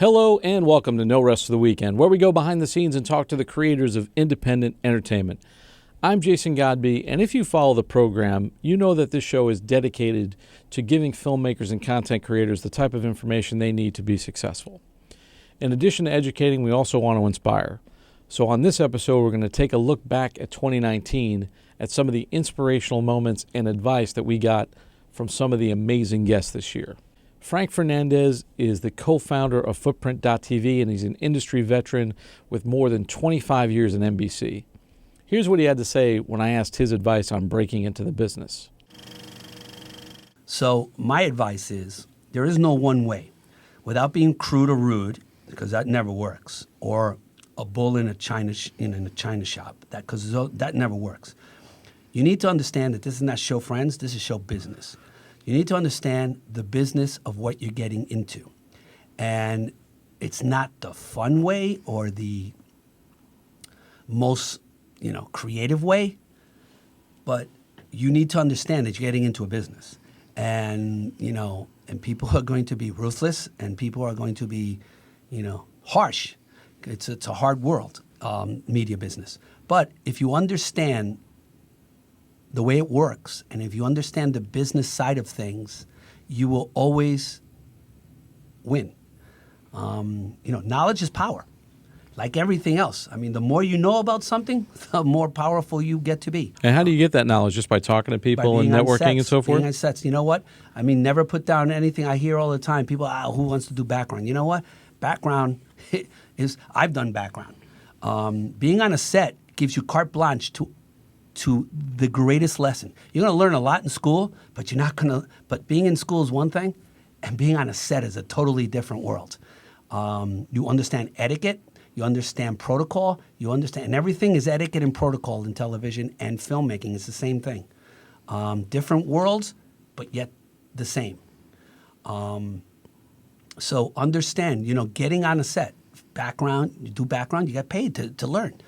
Hello and welcome to No Rest for the Weekend, where we go behind the scenes and talk to the creators of independent entertainment. I'm Jason Godbey, and if you follow the program, you know that this show is dedicated to giving filmmakers and content creators the type of information they need to be successful. In addition to educating, we also want to inspire. So on this episode, we're going to take a look back at 2019 at some of the inspirational moments and advice that we got from some of the amazing guests this year. Frank Fernandez is the co-founder of Footprint.tv, and he's an industry veteran with more than 25 years in NBC. Here's what he had to say when I asked his advice on breaking into the business. So my advice is there is no one way. Without being crude or rude, because that never works, or a bull in a china shop, because that never works. You need to understand that this is not show friends, this is show business. You need to understand the business of what you're getting into. And it's not the fun way or the most, creative way, but you need to understand that you're getting into a business. And, and people are going to be ruthless and people are going to be, harsh. It's a hard world, media business. But if you understand the way it works, and if you understand the business side of things, you will always win. Knowledge is power, like everything else. I mean, the more you know about something, the more powerful you get to be. And how do you get that knowledge? Just by talking to people and networking and so forth? Being on sets. You know what? I mean, never put down anything. I hear all the time, people, who wants to do background? You know what? Background is, I've done background. Being on a set gives you carte blanche to the greatest lesson. You're going to learn a lot in school, but but being in school is one thing, and being on a set is a totally different world. You understand etiquette, you understand protocol, and everything is etiquette and protocol in television and filmmaking. It's the same thing. Different worlds, but yet the same. So understand, getting on a set, background, you do background, you get paid to learn.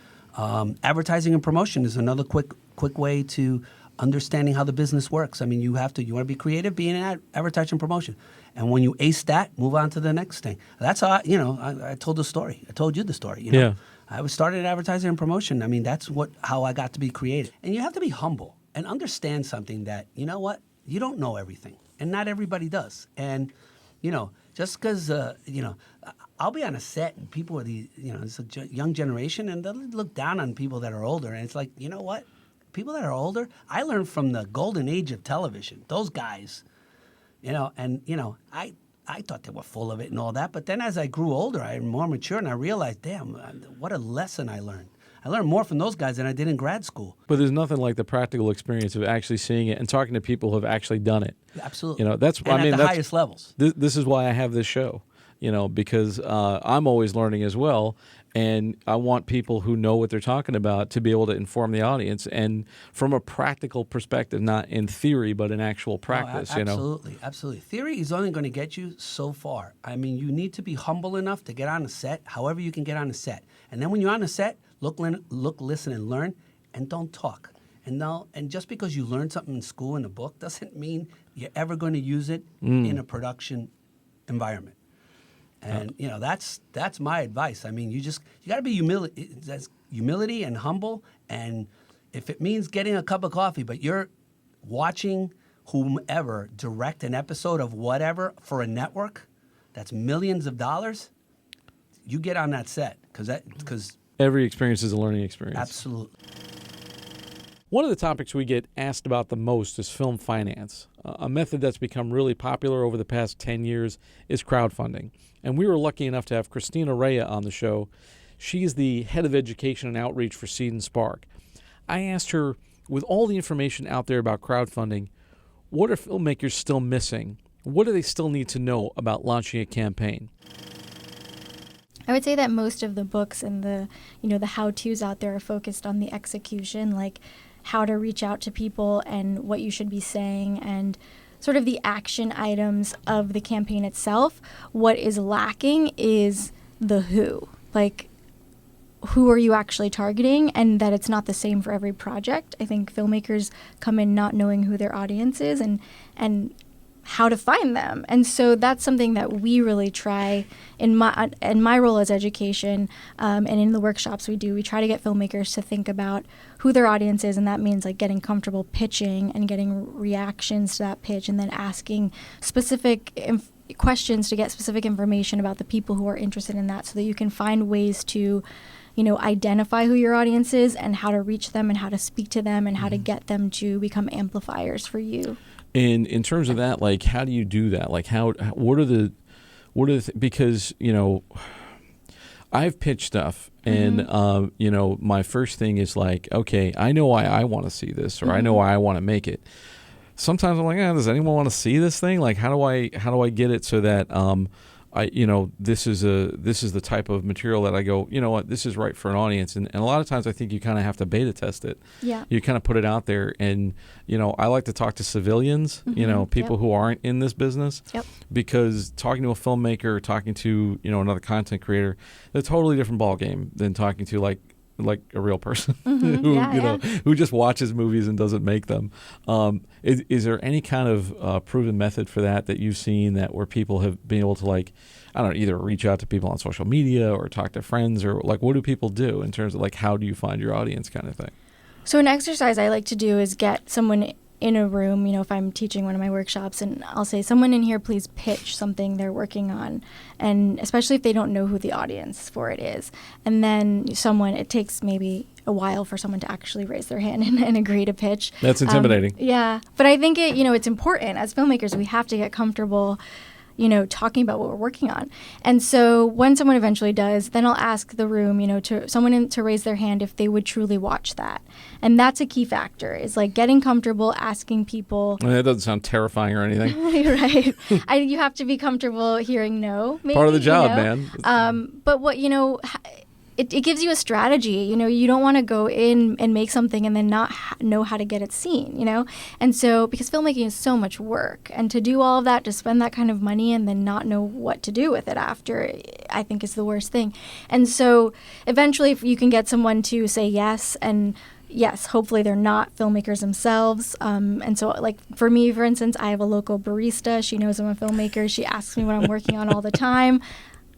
Advertising and promotion is another quick way to understanding how the business works. I mean, you want to be creative, be in advertising and promotion. And when you ace that, move on to the next thing. That's how, I told the story. I told you the story. Yeah. I started in advertising and promotion. I mean, that's how I got to be creative. And you have to be humble and understand something that, you know what, you don't know everything. And not everybody does. And, just because, I'll be on a set and people are it's a young generation and they'll look down on people that are older. And it's like, you know what? People that are older, I learned from the golden age of television. Those guys, I thought they were full of it and all that. But then as I grew older, I'm more mature and I realized, damn, what a lesson I learned. I learned more from those guys than I did in grad school. But there's nothing like the practical experience of actually seeing it and talking to people who have actually done it. Absolutely. That's and at the highest levels. This is why I have this show, because I'm always learning as well. And I want people who know what they're talking about to be able to inform the audience, and from a practical perspective, not in theory, but in actual practice. Absolutely. Theory is only going to get you so far. I mean, you need to be humble enough to get on a set, however you can get on a set. And then when you're on a set, look, listen, and learn, and don't talk. And just because you learned something in school in a book doesn't mean you're ever going to use it in a production environment. And that's my advice. I mean, you got to be humility and humble. And if it means getting a cup of coffee, but you're watching whomever direct an episode of whatever for a network, that's millions of dollars. You get on that set because every experience is a learning experience. Absolutely. One of the topics we get asked about the most is film finance. A method that's become really popular over the past 10 years is crowdfunding. And we were lucky enough to have Christina Raia on the show. She's the head of education and outreach for Seed Spark. I asked her, with all the information out there about crowdfunding, what are filmmakers still missing? What do they still need to know about launching a campaign? I would say that most of the books and the how-tos out there are focused on the execution, like how to reach out to people and what you should be saying and sort of the action items of the campaign itself. What is lacking is the who. Like, who are you actually targeting, and that it's not the same for every project. I think filmmakers come in not knowing who their audience is, and how to find them. And so that's something that we really try in my role as education, and in the workshops we do. We try to get filmmakers to think about who their audience is, and that means like getting comfortable pitching and getting reactions to that pitch, and then asking specific questions to get specific information about the people who are interested in that, so that you can find ways to, you know, identify who your audience is and how to reach them and how to speak to them and how to get them to become amplifiers for you. And in terms of that, like, how do you do that? Like, because, you know, I've pitched stuff, and, you know, my first thing is like, okay, I know why I want to see this, or I know why I want to make it. Sometimes I'm like, does anyone want to see this thing? Like, how do I get it so that, you know, this is the type of material that I go, you know what, this is right for an audience. And a lot of times I think you kind of have to beta test it. Yeah. You kind of put it out there, and, you know, I like to talk to civilians, you know, people who aren't in this business, because talking to a filmmaker or talking to, you know, another content creator, they're a totally different ball game than talking to like a real person who just watches movies and doesn't make them. Is there any kind of proven method for that you've seen, that where people have been able to, like, I don't know, either reach out to people on social media or talk to friends, or like, what do people do in terms of like, how do you find your audience kind of thing? So an exercise I like to do is get someone in a room, you know, if I'm teaching one of my workshops, and I'll say, someone in here, please pitch something they're working on. And especially if they don't know who the audience for it is. And then it takes maybe a while for someone to actually raise their hand and agree to pitch. That's intimidating. Yeah. But I think it's important as filmmakers, we have to get comfortable, you know, talking about what we're working on. And so when someone eventually does, then I'll ask the room, you know, to raise their hand if they would truly watch that. And that's a key factor, is like getting comfortable asking people. Well, that doesn't sound terrifying or anything. Right. You have to be comfortable hearing no. Maybe, part of the job, you know? Man. But what, you know, it gives you a strategy. You know, you don't want to go in and make something and then not know how to get it seen, you know? And so, because filmmaking is so much work, and to do all of that, to spend that kind of money and then not know what to do with it after, I think is the worst thing. And so eventually, if you can get someone to say yes, and yes, hopefully they're not filmmakers themselves. And so, like, for me, for instance, I have a local barista. She knows I'm a filmmaker. She asks me what I'm working on all the time.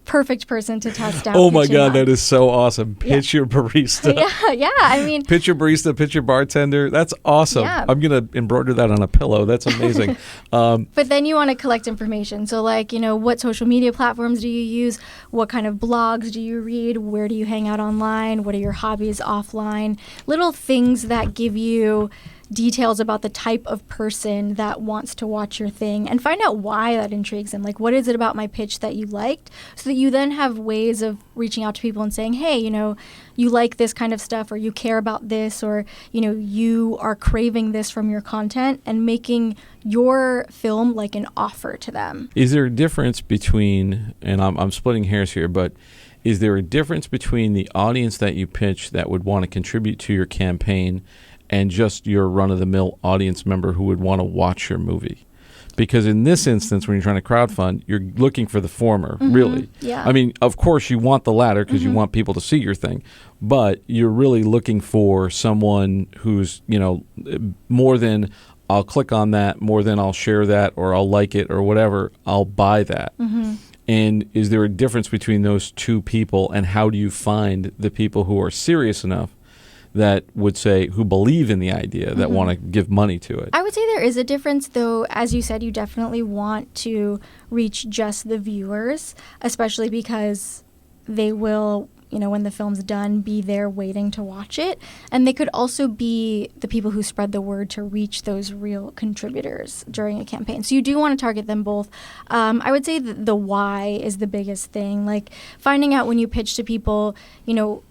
Perfect person to test out. Oh my God, that is so awesome. Pitch your barista. Yeah. I mean, pitch your barista, pitch your bartender. That's awesome. Yeah. I'm going to embroider that on a pillow. That's amazing. But then you want to collect information. So, like, you know, what social media platforms do you use? What kind of blogs do you read? Where do you hang out online? What are your hobbies offline? Little things that give you details about the type of person that wants to watch your thing, and find out why that intrigues them. Like, what is it about my pitch that you liked? So that you then have ways of reaching out to people and saying, hey, you know, you like this kind of stuff, or you care about this, or, you know, you are craving this from your content, and making your film like an offer to them. Is there a difference between, and I'm splitting hairs here, but is there a difference between the audience that you pitch that would want to contribute to your campaign and just your run-of-the-mill audience member who would want to watch your movie? Because in this instance, when you're trying to crowdfund, you're looking for the former, really. Yeah. I mean, of course, you want the latter because you want people to see your thing, but you're really looking for someone who's, you know, more than I'll click on that, more than I'll share that, or I'll like it, or whatever, I'll buy that. And is there a difference between those two people, and how do you find the people who are serious enough that would say, who believe in the idea, that want to give money to it? I would say there is a difference, though. As you said, you definitely want to reach just the viewers, especially because they will, you know, when the film's done, be there waiting to watch it. And they could also be the people who spread the word to reach those real contributors during a campaign. So you do want to target them both. I would say that the why is the biggest thing. Like, finding out when you pitch to people, you know,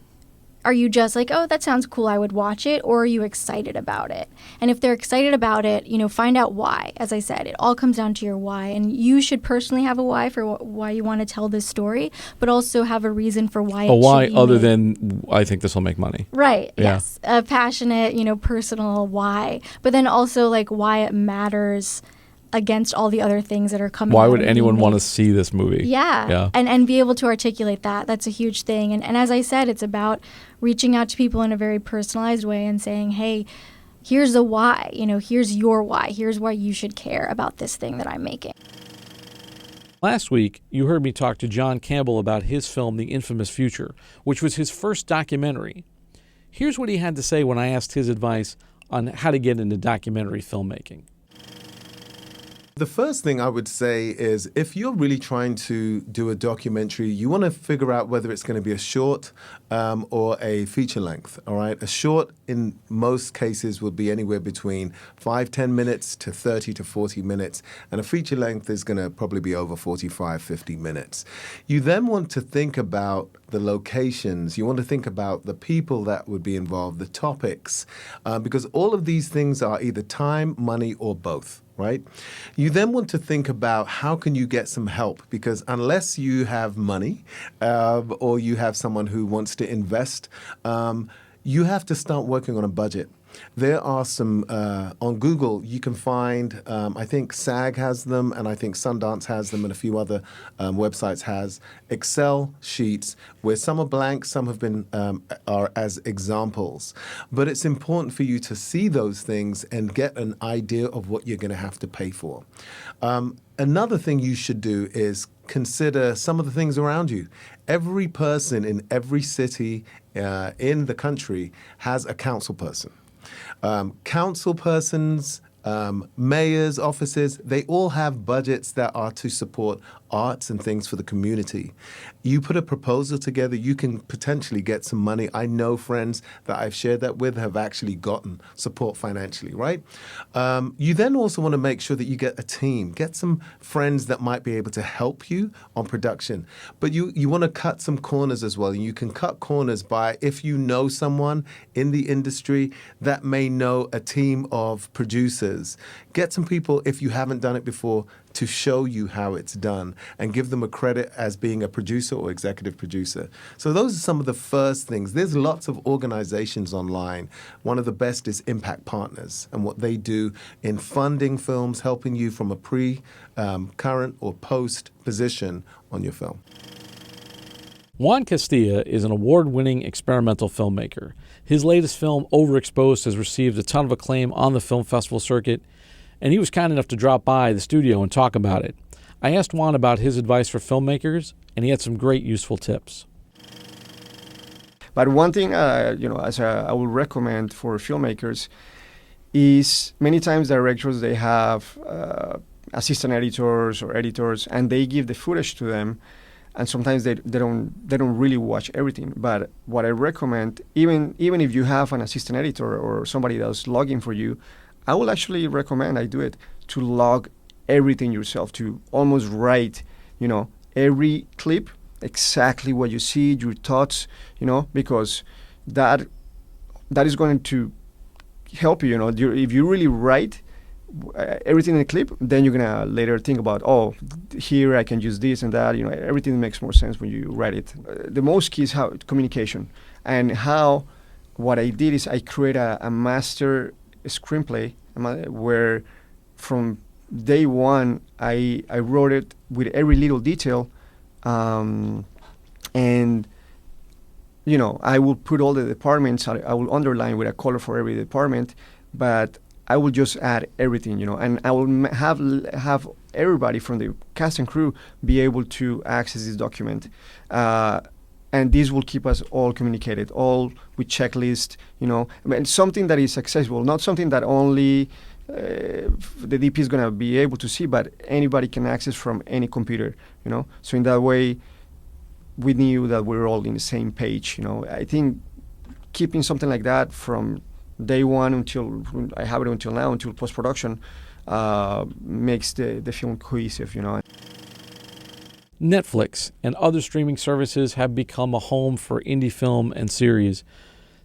are you just like, oh, that sounds cool, I would watch it, or are you excited about it? And if they're excited about it, you know, find out why. As I said, it all comes down to your why. And you should personally have a why for why you want to tell this story, but also have a reason for why it should be why other made. Than, I think this will make money. Right, yes. A passionate, you know, personal why. But then also, like, why it matters against all the other things that are coming. Why would anyone want to see this movie? Yeah. And be able to articulate that. That's a huge thing. And as I said, it's about reaching out to people in a very personalized way and saying, hey, here's the why, here's your why, here's why you should care about this thing that I'm making. Last week, you heard me talk to John Campbell about his film, The Infamous Future, which was his first documentary. Here's what he had to say when I asked his advice on how to get into documentary filmmaking. The first thing I would say is if you're really trying to do a documentary, you want to figure out whether it's going to be a short or a feature length, all right? A short, in most cases, would be anywhere between 5-10 minutes to 30 to 40 minutes, and a feature length is going to probably be over 45-50 minutes. You then want to think about the locations. You want to think about the people that would be involved, the topics, because all of these things are either time, money, or both. Right? You then want to think about how can you get some help, because unless you have money or you have someone who wants to invest, you have to start working on a budget. There are some, on Google, you can find, I think SAG has them, and I think Sundance has them, and a few other websites has Excel sheets where some are blank, some have been, are as examples. But it's important for you to see those things and get an idea of what you're going to have to pay for. Another thing you should do is consider some of the things around you. Every person in every city in the country has a council person. Council persons, mayors' offices, they all have budgets that are to support arts and things for the community. You put a proposal together, you can potentially get some money. I know friends that I've shared that with have actually gotten support financially, right? You then also want to make sure that you get a team. Get some friends that might be able to help you on production. But you want to cut some corners as well. And you can cut corners by if you know someone in the industry that may know a team of producers. Get some people, if you haven't done it before, to show you how it's done and give them a credit as being a producer or executive producer. So those are some of the first things. There's lots of organizations online. One of the best is Impact Partners and what they do in funding films, helping you from a current or post position on your film. Juan Castilla is an award-winning experimental filmmaker. His latest film, Overexposed, has received a ton of acclaim on the film festival circuit, and he was kind enough to drop by the studio and talk about it. I asked Juan about his advice for filmmakers, and he had some great useful tips. But one thing, as I would recommend for filmmakers is many times directors, they have assistant editors or editors, and they give the footage to them, and sometimes they don't really watch everything. But what I recommend, even if you have an assistant editor or somebody that's logging for you, I will actually recommend, I do it, to log everything yourself, to almost write, every clip, exactly what you see, your thoughts, because that is going to help you, if you really write everything in the clip, then you're going to later think about, here I can use this and that, everything makes more sense when you write it. The most key is how communication, and what I did is I create a master screenplay where from day one I wrote it with every little detail, and I will put all the departments, I will underline with a color for every department, but I will just add everything, and I will have everybody from the cast and crew be able to access this document. And this will keep us all communicated, all with checklist, and something that is accessible, not something that only the DP is going to be able to see, but anybody can access from any computer, So in that way, we knew that we were all in the same page, I think keeping something like that from day one until I have it until now, until post-production, makes the film cohesive, Netflix and other streaming services have become a home for indie film and series.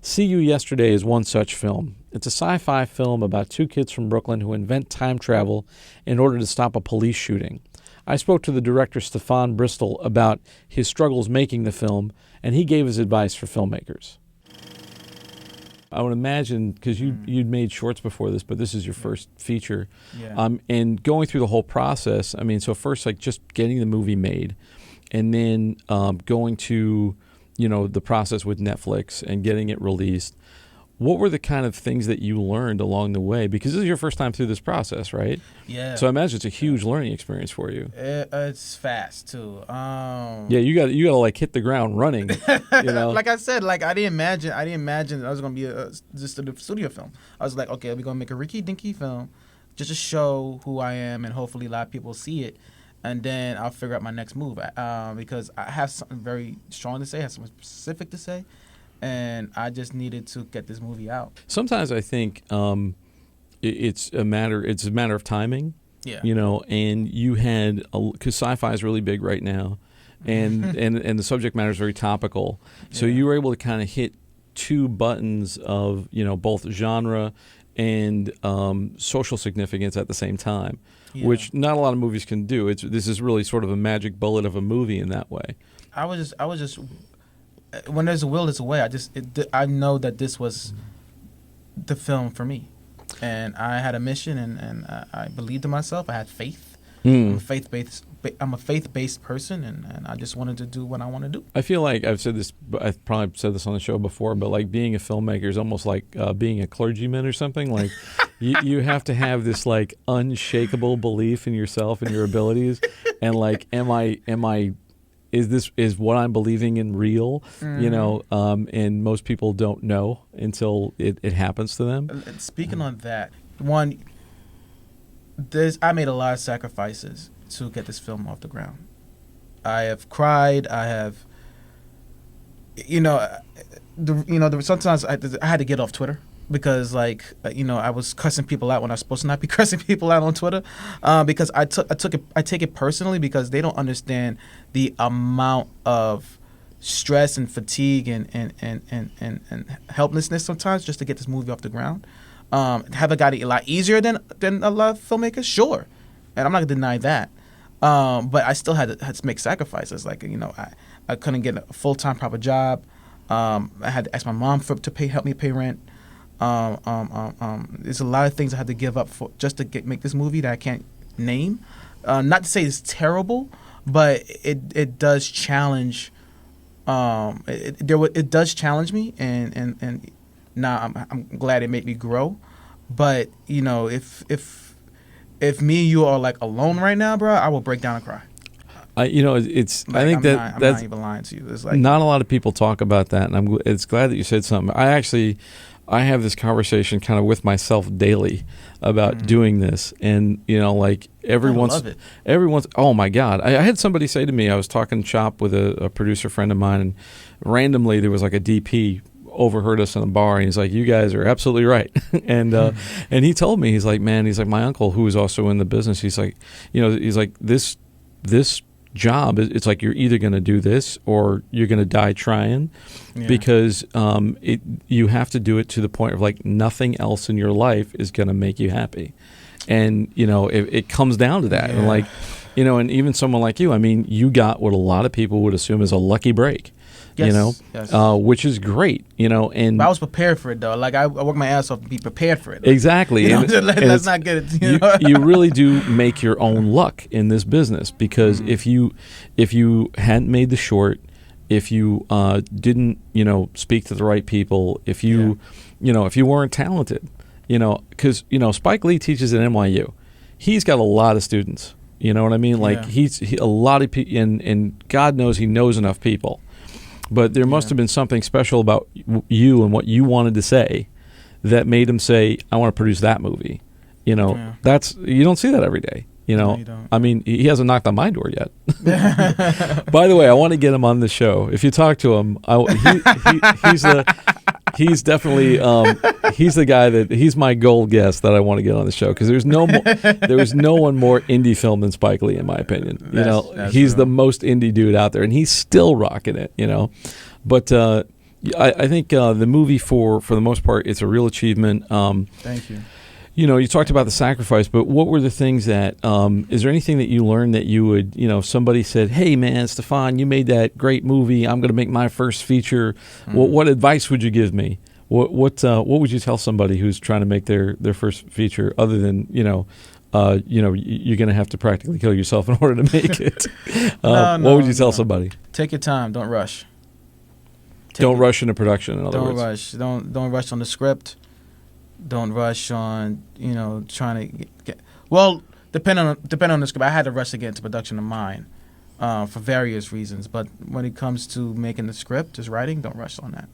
See You Yesterday is one such film. It's a sci-fi film about two kids from Brooklyn who invent time travel in order to stop a police shooting. I spoke to the director Stefon Bristol about his struggles making the film, and he gave his advice for filmmakers. I would imagine, because you'd made shorts before this, but this is your first feature. Yeah. And going through the whole process, so first, just getting the movie made, and then going to, the process with Netflix and getting it released. what were the kind of things that you learned along the way? Because this is your first time through this process, right? Yeah. So I imagine it's a huge learning experience for you. It's fast too. Yeah, you got to like hit the ground running. You know, like I said, like I didn't imagine I was gonna be just a studio film. I was like, okay, we're gonna make a Ricky Dinky film, just to show who I am, and hopefully a lot of people see it, and then I'll figure out my next move. Because I have something very strong to say, I have something specific to say. And I just needed to get this movie out. Sometimes I think it's a matter of timing. Yeah. You know, and you had because sci-fi is really big right now, and and the subject matter is very topical. So you were able to kind of hit two buttons of both genre and social significance at the same time, which not a lot of movies can do. This is really sort of a magic bullet of a movie in that way. I was just. When there's a will, there's a way. I know that this was the film for me, and I had a mission, and I believed in myself. I had faith. I'm a faith-based person, and I just wanted to do what I want to do. I feel like I've probably said this on the show before, but like being a filmmaker is almost like being a clergyman or something. Like you have to have this like unshakable belief in yourself and your abilities, and like am I is what I'm believing in real? And most people don't know until it happens to them. Speaking on that, I made a lot of sacrifices to get this film off the ground. I have cried. I have, sometimes I had to get off Twitter. Because I was cussing people out when I was supposed to not be cussing people out on Twitter, because I take it personally because they don't understand the amount of stress and fatigue and helplessness sometimes just to get this movie off the ground. Have I got it a lot easier than a lot of filmmakers? Sure, and I'm not gonna deny that. But I still had to make sacrifices. I couldn't get a full-time proper job. I had to ask my mom to help me pay rent. There's a lot of things I had to give up for just to make this movie that I can't name. Not to say it's terrible, but it does challenge. It does challenge me, and now I'm glad it made me grow. But if me and you are like alone right now, bro, I will break down and cry. I think I'm not even lying to you. It's like not a lot of people talk about that, and it's glad that you said something. I have this conversation kind of with myself daily about doing this, and everyone's oh my God, I had somebody say to me, I was talking shop with a producer friend of mine, and randomly there was like a DP overheard us in a bar, and he's like, "You guys are absolutely right," and he told me, he's like, my uncle who is also in the business, he's like, this job, it's like you're either going to do this or you're going to die trying, because you have to do it to the point of like nothing else in your life is going to make you happy, and it comes down to that, and and even someone like you, I mean, you got what a lot of people would assume is a lucky break. Yes. Which is great, and but I was prepared for it though. Like I worked my ass off to be prepared for it. Exactly. Let's not get it. You really do make your own luck in this business, because if you hadn't made the short, if you didn't speak to the right people, if you if you weren't talented, because Spike Lee teaches at NYU, he's got a lot of students. You know what I mean? Like he a lot of people, and God knows he knows enough people. But there must have been something special about you and what you wanted to say that made him say, "I want to produce that movie." That's, you don't see that every day. No, you don't. I mean, he hasn't knocked on my door yet. By the way, I want to get him on the show. If you talk to him, he's definitely he's the guy he's my gold guest that I want to get on the show, because there was no one more indie film than Spike Lee, in my opinion. That's He's true. the most indie dude out there, and he's still rocking it. But I think the movie for the most part, it's a real achievement. Thank you. You talked about the sacrifice, but what were the things that, is there anything that you learned that you would, if somebody said, "Hey man, Stefon, you made that great movie, I'm going to make my first feature. What advice would you give me? What would you tell somebody who's trying to make their first feature, other than, you're going to have to practically kill yourself in order to make it? What would you tell somebody? Take your time. Don't rush. Don't rush into production. In other Don't words, rush. Don't rush on the script. Don't rush on trying to get. Well, depending on the script, I had to rush to get into production of mine. For various reasons, but when it comes to making the script, just writing, don't rush on that.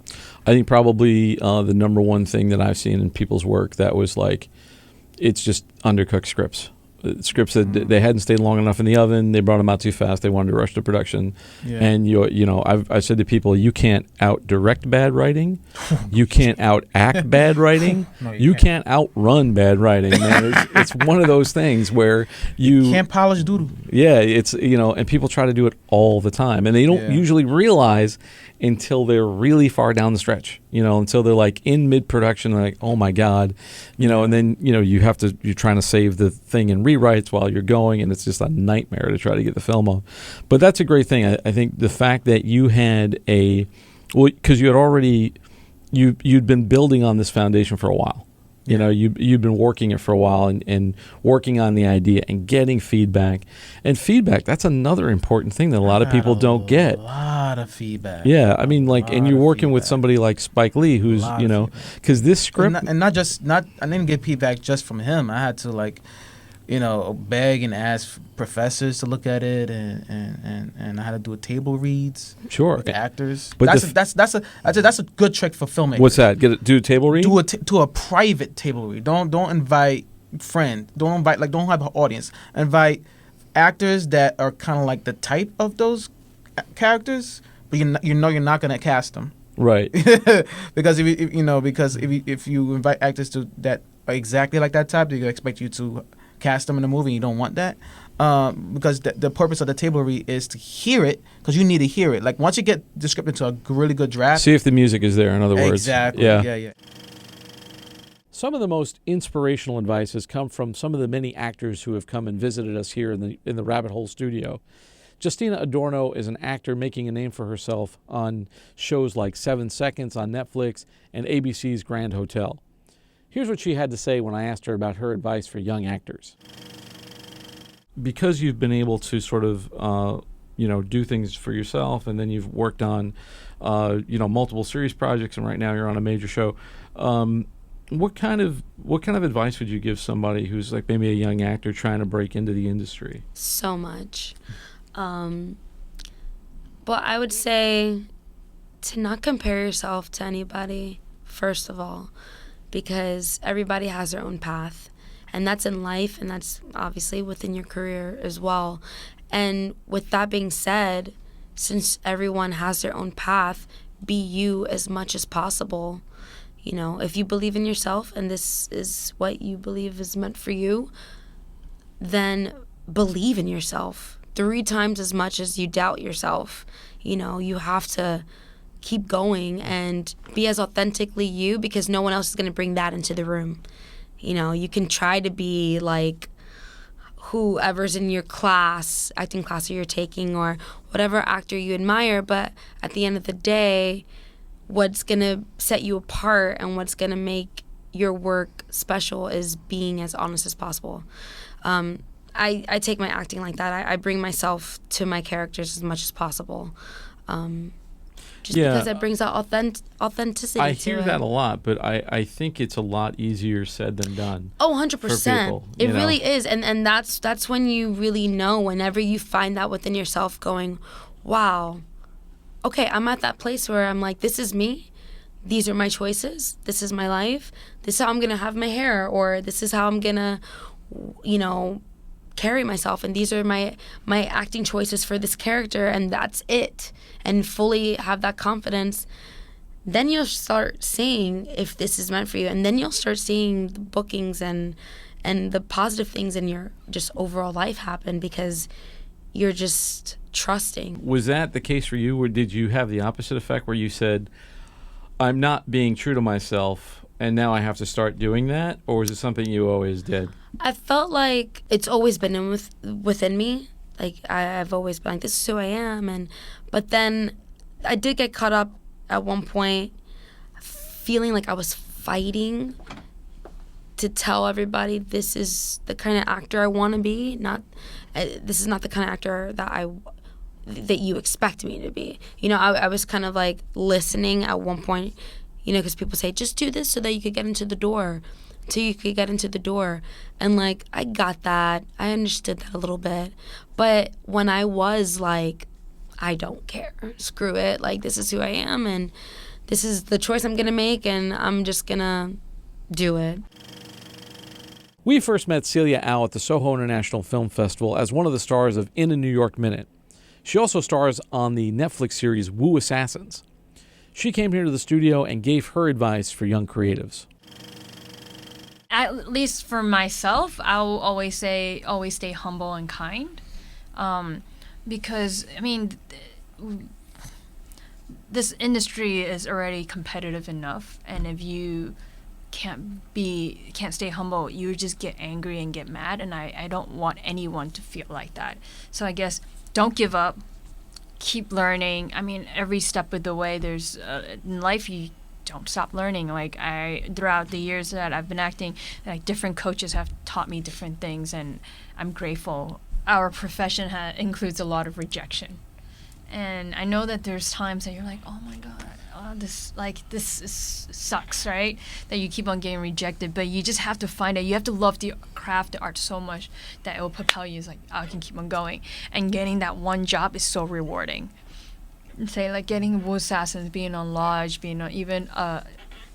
I think probably the number one thing that I've seen in people's work that was like, it's just undercooked scripts. Scripts that they hadn't stayed long enough in the oven. They brought them out too fast. They wanted to rush to production. Yeah. And I've said to people, you can't out direct bad writing. You can't out act bad writing. No, you can't outrun bad writing. Man, it's one of those things where you can't polish doodle. Yeah, it's and people try to do it all the time, and they don't usually realize until they're really far down the stretch. Until they're like in mid-production, like, oh my God, and then you're trying to save the thing in rewrites while you're going, and it's just a nightmare to try to get the film off. But that's a great thing. I think the fact that you had because you had already you'd been building on this foundation for a while. You've been working it for a while and working on the idea and getting feedback. And feedback, that's another important thing that a lot of people don't get. A lot of feedback. Yeah, I mean, and you're working with somebody like Spike Lee, who's, because this script... I didn't get feedback just from him. I had to, beg and ask professors to look at it, and I had to do a table reads with the actors. But that's a good trick for filmmakers. What's that? Do a table read? Do a private table read. Don't invite friends. Don't have an audience. Invite actors that are kind of like the type of those characters, but you're not going to cast them. Right. Because if you invite actors that are exactly like that type, they expect you to cast them in a movie, and you don't want that, because the purpose of the table read is to hear it, because you need to hear it. Like, once you get the script into a really good draft, see if the music is there, in other words. Exactly. Yeah. Some of the most inspirational advice has come from some of the many actors who have come and visited us here in the Rabbit Hole studio. Justina Adorno is an actor making a name for herself on shows like 7 Seconds on Netflix and ABC's Grand Hotel. Here's what she had to say when I asked her about her advice for young actors. Because you've been able to sort of, do things for yourself, and then you've worked on, multiple series projects, and right now you're on a major show. What kind of advice would you give somebody who's like maybe a young actor trying to break into the industry? So much. But I would say to not compare yourself to anybody, first of all, because everybody has their own path, and that's in life, and that's obviously within your career as well. And with that being said, since everyone has their own path, be you as much as possible. If you believe in yourself and this is what you believe is meant for you, then believe in yourself 3 times as much as you doubt yourself. You have to keep going and be as authentically you, because no one else is going to bring that into the room. You can try to be like whoever's in your class, acting class that you're taking, or whatever actor you admire, but at the end of the day, what's going to set you apart and what's going to make your work special is being as honest as possible. I take my acting like that. I bring myself to my characters as much as possible. Because it brings out authenticity. I hear that a lot, but I think it's a lot easier said than done. Oh, 100%. It really is. And that's when you really know, whenever you find that within yourself, going, wow, okay, I'm at that place where I'm like, this is me. These are my choices. This is my life. This is how I'm going to have my hair, or this is how I'm going to, carry myself, and these are my acting choices for this character, and that's it, and fully have that confidence, then you'll start seeing if this is meant for you, and then you'll start seeing the bookings and the positive things in your just overall life happen, because you're just trusting. Was that the case for you, or did you have the opposite effect where you said, I'm not being true to myself and now I have to start doing that, or was it something you always did? I felt like it's always been within me. Like, I've always been like, this is who I am. But then I did get caught up at one point feeling like I was fighting to tell everybody this is the kind of actor I want to be. This is not the kind of actor that that you expect me to be. You know, I was kind of like listening at one point, you know, because people say, just do this so that you could get into the door, And like, I got that. I understood that a little bit. But when I was like, I don't care, screw it, like, this is who I am, and this is the choice I'm going to make, and I'm just going to do it. We first met Ceila at the Soho International Film Festival as one of the stars of In a New York Minute. She also stars on the Netflix series Woo Assassins. She came here to the studio and gave her advice for young creatives. At least for myself, I will always say, always stay humble and kind. Because, I mean, this industry is already competitive enough, and if you can't stay humble, you just get angry and get mad, and I don't want anyone to feel like that. So I guess don't give up, keep learning. I mean, every step of the way, there's in life, you don't stop learning. Like, throughout the years that I've been acting, like, different coaches have taught me different things, and I'm grateful. Our profession includes a lot of rejection, and I know that there's times that you're like, oh my God, this sucks, right? That you keep on getting rejected, but you just have to find it. You have to love the craft, the art so much that it will propel you. It's like, I can keep on going, and getting that one job is so rewarding. Say, like, getting Woo Assassins, being on Lodge, being on even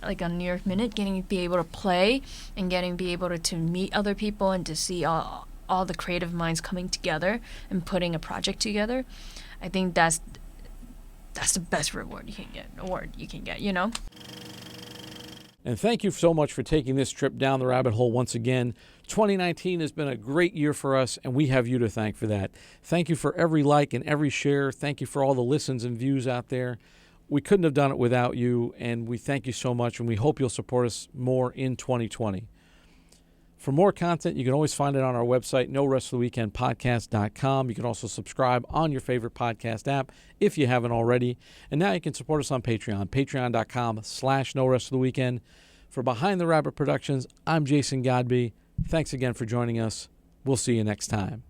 like on New York Minute, getting to be able to play and be able to meet other people and to see all the creative minds coming together and putting a project together. I think that's the best award you can get, you know? And thank you so much for taking this trip down the rabbit hole once again. 2019 has been a great year for us, and we have you to thank for that. Thank you for every like and every share. Thank you for all the listens and views out there. We couldn't have done it without you, and we thank you so much, and we hope you'll support us more in 2020. For more content, you can always find it on our website, norestoftheweekendpodcast.com. You can also subscribe on your favorite podcast app if you haven't already. And now you can support us on Patreon, patreon.com/norestoftheweekend. For Behind the Rabbit Productions, I'm Jason Godbey. Thanks again for joining us. We'll see you next time.